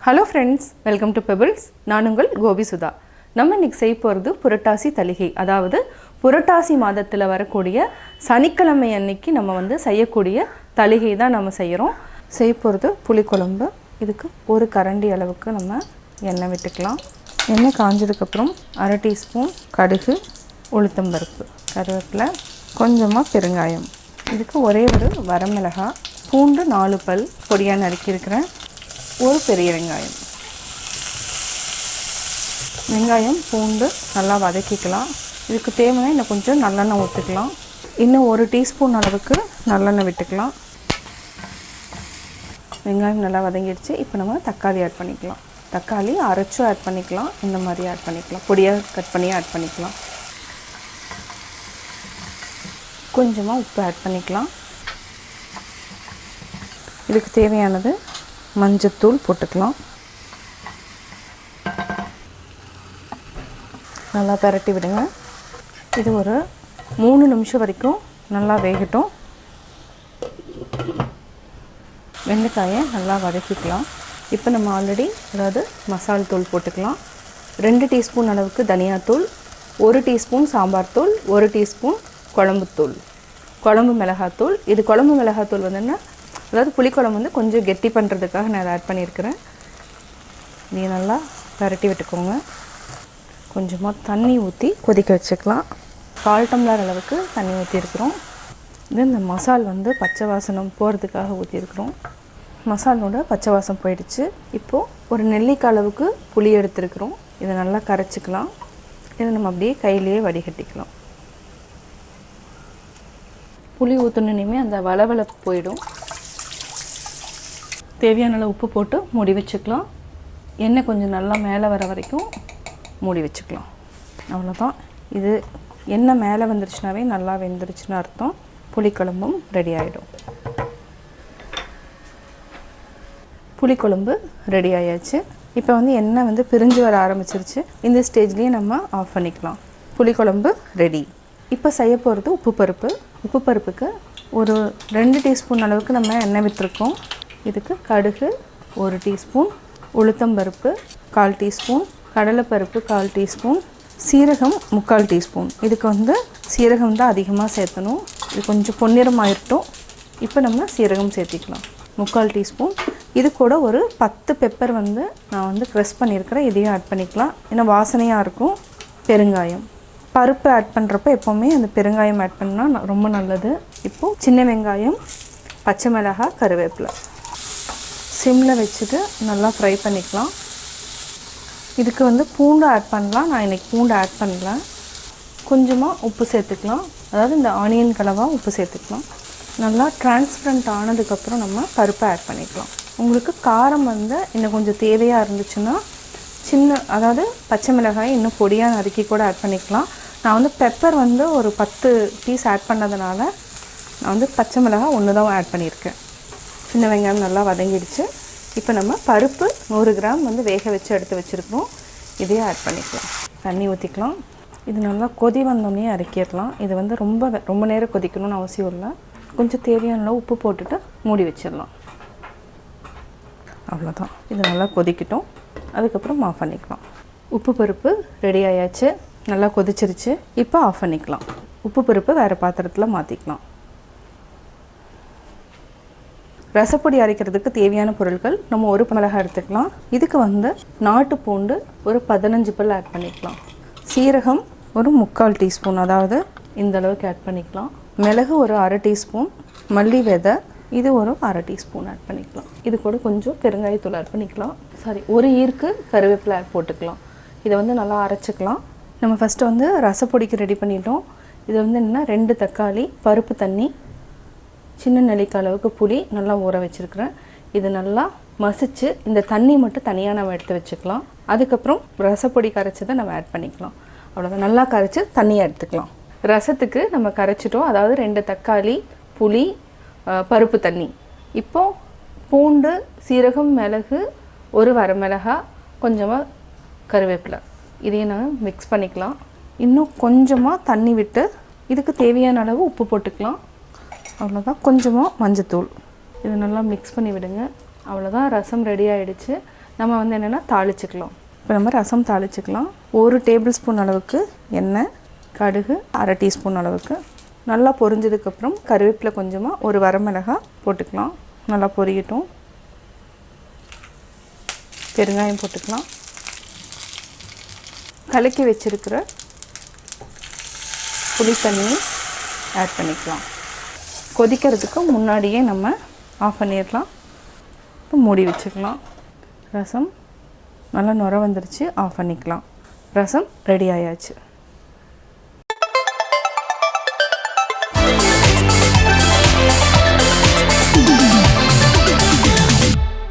Hello friends, welcome to Pebbles. நான் உங்கள் கோபி சுதா. நம்ம இன்னைக்கு செய்ய போறது புரட்டாசி தளிகை. அதாவது புரட்டாசி மாதத்துல வரக்கூடிய சனிக்கிழமை அன்னைக்கு நம்ம வந்து செய்யக்கூடிய தளிகை தான் நம்ம செய்றோம். செய்ய போறது புளிக்குழம்பு. இதுக்கு ஒரு கரண்டி அளவுக்கு நம்ம எண்ணெய் விட்டுக்கலாம். எண்ணெய் காஞ்சதுக்கு அப்புறம் 1/2 டீஸ்பூன் கடுகு, உளுத்தம் பருப்பு, கருவேப்பிலை, கொஞ்சமா பெருங்காயம். இதுக்கு ஒரே ஒரு வரமிளகாய், பூண்டு 4 பல் பொடியா நறுக்கி இருக்கிறேன். ஒரு பெரிய வெங்காயம். வெங்காயம் பூண்டு நல்லா வதக்கிக்கலாம். இதுக்கு தேவையான இன்னும் கொஞ்சம் நல்லெண்ணெய் ஊற்றிக்கலாம். இன்னும் 1 டீஸ்பூன் அளவுக்கு நல்லெண்ணெய் விட்டுக்கலாம். வெங்காயம் நல்லா வதங்கிடுச்சு. இப்போ நம்ம தக்காளி ஆட் பண்ணிக்கலாம். தக்காளி அரைச்சும் ஆட் பண்ணிக்கலாம், இந்த மாதிரி ஆட் பண்ணிக்கலாம், பொடியாக கட் பண்ணி ஆட் பண்ணிக்கலாம். கொஞ்சமாக உப்பு ஆட் பண்ணிக்கலாம். இதுக்கு தேவையானது மஞ்சத்தூள் போட்டுக்கலாம். நல்லா பரட்டி விடுங்க. இது ஒரு 3 நிமிஷம் வரைக்கும் நல்லா வேகட்டும். வெண்டைக்காயை நல்லா வதக்கிக்கலாம். இப்போ நம்ம ஆல்ரெடி மசால் தூள் போட்டுக்கலாம். 2 டீஸ்பூன் அளவுக்கு தனியாத்தூள், 1 டீஸ்பூன் சாம்பார் தூள், 1 டீஸ்பூன் குழம்புத்தூள், குழம்பு மிளகாத்தூள். இது குழம்பு மிளகாத்தூள் வந்துன்னா அதாவது புளிக்குழம்பு வந்து கொஞ்சம் கெட்டி பண்ணுறதுக்காக நான் அதை ஆட் பண்ணியிருக்கிறேன். இதை நல்லா பரட்டி விட்டுக்கோங்க. கொஞ்சமாக தண்ணி ஊற்றி கொதிக்க வச்சுக்கலாம். 1/4 டம்ளர் அளவுக்கு தண்ணி ஊற்றிருக்கிறோம். இது இந்த மசால் வந்து பச்சை வாசனம் போகிறதுக்காக ஊற்றிருக்கிறோம். மசாலோட பச்சை வாசம் போயிடுச்சு. இப்போது ஒரு நெல்லிக்காய் அளவுக்கு புளி எடுத்துருக்குறோம். இதை நல்லா கரைச்சிக்கலாம். இதை நம்ம அப்படியே கையிலேயே வடிகட்டிக்கலாம். புளி ஊற்றினுமே அந்த வளவளப்பு போயிடும். தேவையான அளவு உப்பு போட்டு மூடி வச்சுக்கலாம். எண்ணெய் கொஞ்சம் நல்லா மேலே வர வரைக்கும் மூடி வச்சுக்கலாம். அவ்வளோதான். இது எண்ணெய் மேலே வந்துருச்சுனாவே நல்லா வெந்துருச்சுன்னு அர்த்தம். புளிக்குழம்பும் ரெடி ஆகிடும். புளிக்குழம்பு ரெடி ஆயாச்சு. இப்போ வந்து எண்ணெய் வந்து பிரிஞ்சு வர ஆரம்பிச்சிருச்சு. இந்த ஸ்டேஜ்லேயே நம்ம ஆஃப் பண்ணிக்கலாம். புளிக்குழம்பு ரெடி. இப்போ செய்ய போகிறது உப்பு பருப்பு. உப்பு பருப்புக்கு ஒரு 2 டீஸ்பூன் அளவுக்கு நம்ம எண்ணெய் விட்டுருக்கோம். இதுக்கு கடுகு 1 டீஸ்பூன், உளுத்தம் பருப்பு 1/4 டீஸ்பூன், கடலைப்பருப்பு 1/4 டீஸ்பூன், சீரகம் 3/4 டீஸ்பூன். இதுக்கு வந்து சீரகம் தான் அதிகமாக சேர்த்தணும். இது கொஞ்சம் பொன்னிறமாயிரட்டும். இப்போ நம்ம சீரகம் சேர்த்திக்கலாம். 3/4 டீஸ்பூன். இது கூட ஒரு 10 பெப்பர் வந்து நான் வந்து க்ரஷ் பண்ணியிருக்கிறேன். இதையும் ஆட் பண்ணிக்கலாம். ஏன்னா வாசனையாக இருக்கும். பெருங்காயம். பருப்பு ஆட் பண்ணுறப்ப எப்போவுமே அந்த பெருங்காயம் ஆட் பண்ணால் ரொம்ப நல்லது. இப்போது சின்ன வெங்காயம், பச்சை மிளகாய், கருவேப்பிலை சிம்மில் வச்சுட்டு நல்லா ஃப்ரை பண்ணிக்கலாம். இதுக்கு வந்து பூண்டு ஆட் பண்ணலாம். நான் இன்றைக்கி பூண்டு ஆட் பண்ணல. கொஞ்சமாக உப்பு சேர்த்துக்கலாம். அதாவது இந்த ஆனியன் கலவா உப்பு சேர்த்துக்கலாம். நல்லா டிரான்ஸ்பரண்ட் ஆனதுக்கப்புறம் நம்ம பருப்பை ஆட் பண்ணிக்கலாம். உங்களுக்கு காரம் வந்து இன்னும் கொஞ்சம் தேவையாக இருந்துச்சுன்னா அதாவது பச்சை மிளகாய் இன்னும் பொடியாக நறுக்கி கூட ஆட் பண்ணிக்கலாம். நான் வந்து பெப்பர் வந்து ஒரு 10 பீஸ் ஆட் பண்ணதுனால நான் வந்து பச்சை மிளகாய் 1 தான் ஆட் பண்ணியிருக்கேன். சின்ன வெங்காயம் நல்லா வதங்கிடுச்சு. இப்போ நம்ம பருப்பு 100 கிராம் வந்து வேக வச்சு எடுத்து வச்சுருக்கோம். இதையே ஆட் பண்ணிக்கலாம். தண்ணி ஊற்றிக்கலாம். இது நல்லா கொதி வந்தோடனே இறக்கிடலாம். இது வந்து ரொம்ப நேரம் கொதிக்கணும்னு அவசியம் இல்லை. கொஞ்சம் தேவையான உப்பு போட்டுட்டு மூடி வச்சிடலாம். அவ்வளோதான். இது நல்லா கொதிக்கட்டும். அதுக்கப்புறம் ஆஃப் பண்ணிக்கலாம். உப்பு பருப்பு ரெடி ஆயாச்சு. நல்லா கொதிச்சிருச்சு. இப்போ ஆஃப் பண்ணிக்கலாம். உப்பு பருப்பு வேறு பாத்திரத்தில் மாற்றிக்கலாம். ரசப்பொடி அரைக்கிறதுக்கு தேவையான பொருட்கள் நம்ம 1 மிளகாய் எடுத்துக்கலாம். இதுக்கு வந்து நாட்டு பூண்டு ஒரு 15 பல் ஆட் பண்ணிக்கலாம். சீரகம் ஒரு 3/4 டீஸ்பூன், அதாவது இந்த அளவுக்கு ஆட் பண்ணிக்கலாம். மிளகு ஒரு 1/2 டீஸ்பூன், மல்லி விதை இது ஒரு 1/2 டீஸ்பூன் ஆட் பண்ணிக்கலாம். இது கூட கொஞ்சம் பெருங்காயத்தூள் ஆட் பண்ணிக்கலாம். ஒரு ஈர்க்கு கருவேப்பிலை ஆட் போட்டுக்கலாம். இதை வந்து நல்லா அரைச்சிக்கலாம். நம்ம ஃபஸ்ட்டு வந்து ரசப்பொடிக்கு ரெடி பண்ணிட்டோம். இது வந்து என்னென்னா 2 தக்காளி, பருப்பு தண்ணி, சின்ன நெல்லிக்காய் அளவுக்கு புளி நல்லா ஊற வச்சுருக்கிறேன். இது நல்லா மசிச்சு இந்த தண்ணி மட்டும் தனியாக நம்ம எடுத்து வச்சுக்கலாம். அதுக்கப்புறம் ரசப்பொடி கரைச்சதை நம்ம ஆட் பண்ணிக்கலாம். அவ்வளோதான். நல்லா கரைச்சி தண்ணியை எடுத்துக்கலாம். ரசத்துக்கு நம்ம கரைச்சிட்டோம். அதாவது 2 தக்காளி, புளி, பருப்பு தண்ணி. இப்போது பூண்டு, சீரகம், மிளகு, ஒரு வரமிளகாய், கொஞ்சமாக கருவேப்பிலை இதையும் நான் மிக்ஸ் பண்ணிக்கலாம். இன்னும் கொஞ்சமாக தண்ணி விட்டு இதுக்கு தேவையான அளவு உப்பு போட்டுக்கலாம். அவ்வளோதான். கொஞ்சமாக மஞ்சத்தூள். இது நல்லா மிக்ஸ் பண்ணி விடுங்க. அவ்வளோதான். ரசம் ரெடி ஆகிடுச்சு. நம்ம வந்து என்னென்னா தாளிச்சுக்கலாம். இப்போ நம்ம ரசம் தாளிச்சுக்கலாம். 1 டேபிள் ஸ்பூன் அளவுக்கு எண்ணெய், கடுகு 1/2 டீஸ்பூன் அளவுக்கு. நல்லா பொரிஞ்சதுக்கப்புறம் கருவேப்பிலை கொஞ்சமாக, 1 வரமிளகாய் போட்டுக்கலாம். நல்லா பொரியட்டும். பெருங்காயம் போட்டுக்கலாம். கலக்கி வச்சுருக்கிற புளி தண்ணியை ஆட் பண்ணிக்கலாம். கொதிக்கிறதுக்கு முன்னாடியே நம்ம ஆஃப் பண்ணிடலாம். இப்போ மூடி வச்சுக்கலாம். ரசம் நல்லா நுர வந்துருச்சு, ஆஃப் பண்ணிக்கலாம். ரசம் ரெடி ஆயாச்சு.